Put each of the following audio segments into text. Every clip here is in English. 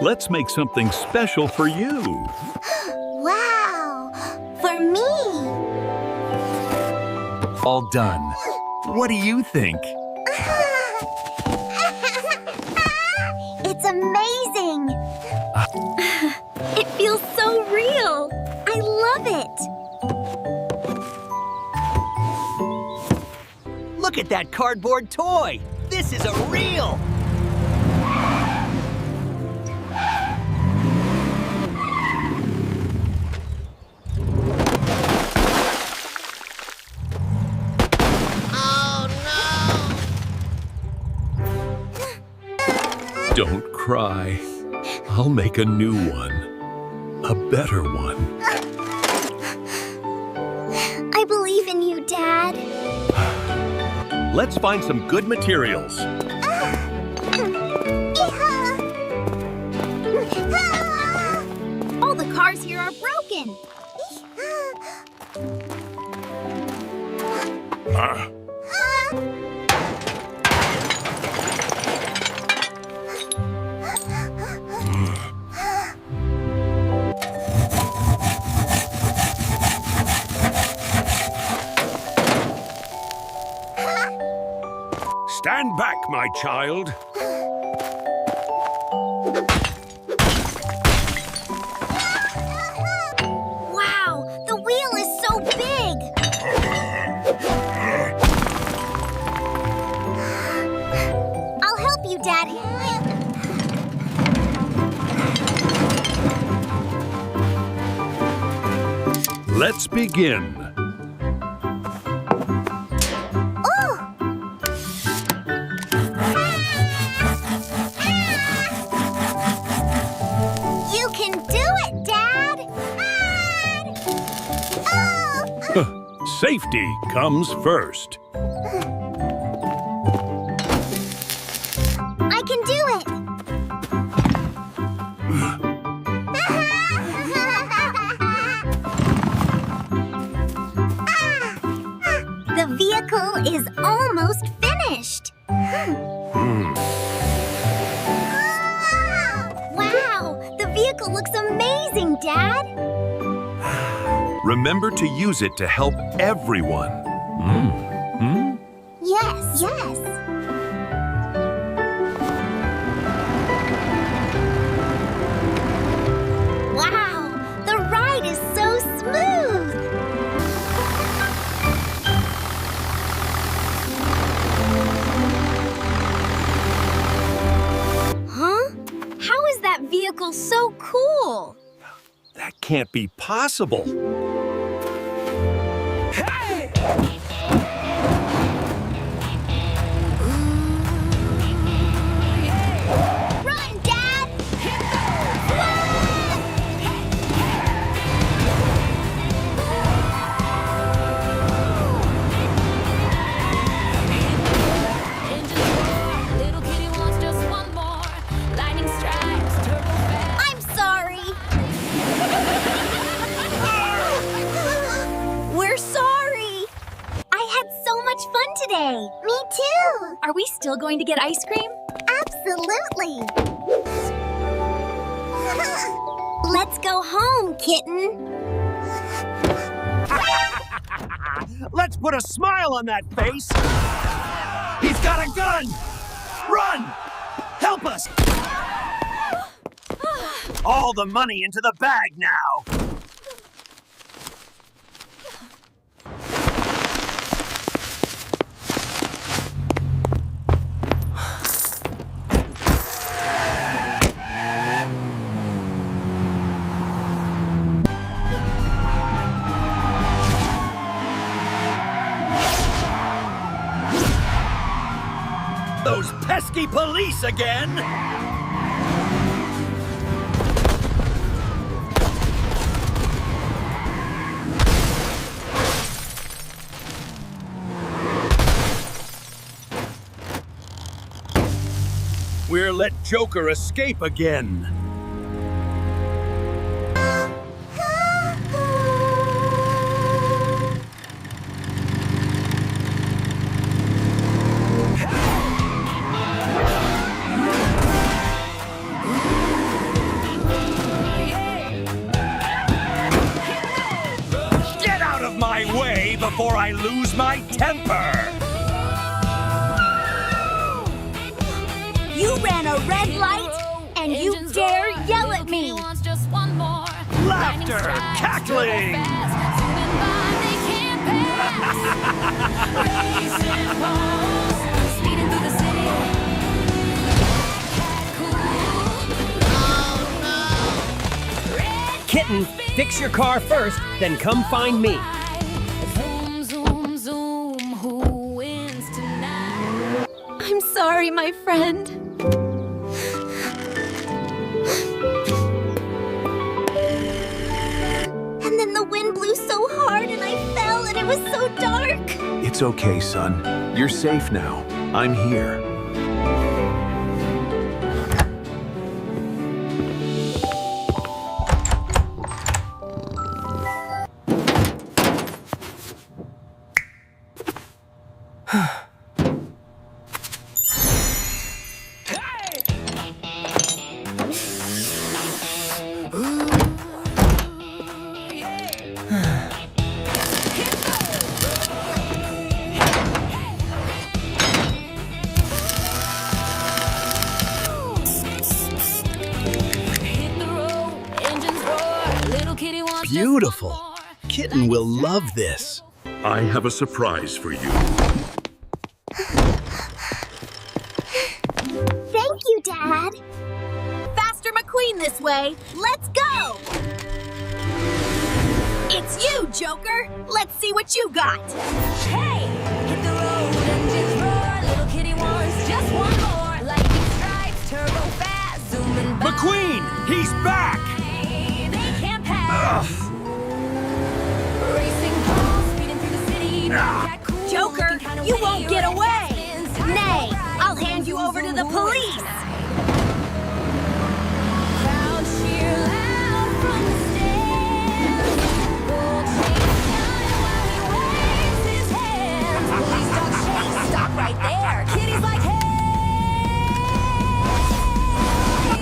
Let's make something special for you. Wow! For me! All done. What do you think? It's amazing! It feels so real! I love it! Look at that cardboard toy! This is a real! Don't cry. I'll make a new one. A better one. I believe in you, Dad. Let's find some good materials. All the cars here are broken. Stand back, my child. Wow, the wheel is so big. I'll help you, Dad. Let's begin. You can do it, Dad! Safety comes first. I can do it! The vehicle is almost finished. Wow, the vehicle looks amazing, Dad. Remember to use it to help everyone. Yes, yes. Wow, the ride is so smooth. Huh? How is that vehicle so cool? That can't be possible. Run, Dad! Little kitty wants just one more. Lightning strikes, turbo fast. I'm sorry. We're sorry. I had so much fun today. Me too. Are we still going to get ice cream? Absolutely. Let's go home, Kitten. Let's put a smile on that face! He's got a gun! Run! Help us! All the money into the bag now! Those pesky police again! We're let Joker escape again. before I lose my temper! You ran a red light, and you dare yell at me! Laughter, cackling! Kitten, fix your car first, then come find me. Zoom, zoom, zoom, who wins tonight? I'm sorry, my friend. And then the wind blew so hard and I fell and it was so dark. It's okay, son. You're safe now. I'm here. Beautiful. Kitten will love this. I have a surprise for you. Thank you, Dad. Faster McQueen this way. Let's go! It's you, Joker. Let's see what you got. Hey! Hit the road, engines roar. Little kitty wants just one more. Lightning strikes, turbo fast, zooming by. McQueen, he's back! They can't pass. Racing balls, speeding through the city. Cat cool, Joker, looking kinda you witty, won't get red away. spins, Nay, time I'll hand you over to the police. Crowd cheer loud from the stands. Gold chain shine while he waves his hands. Police dog chase, stop right there. Kitty's like, hey,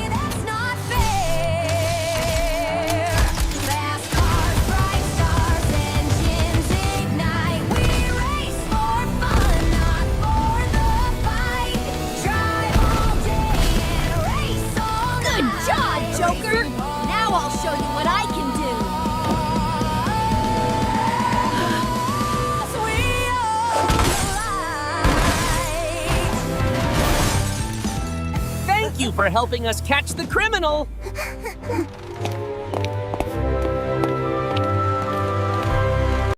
that's not fair. Fast cars, bright stars, engines ignite. We race for fun, not for the fight. Drive all day and race all night. Good job, Joker. Now I'll show you what I can do. We are light. Thank you for helping us catch the criminal.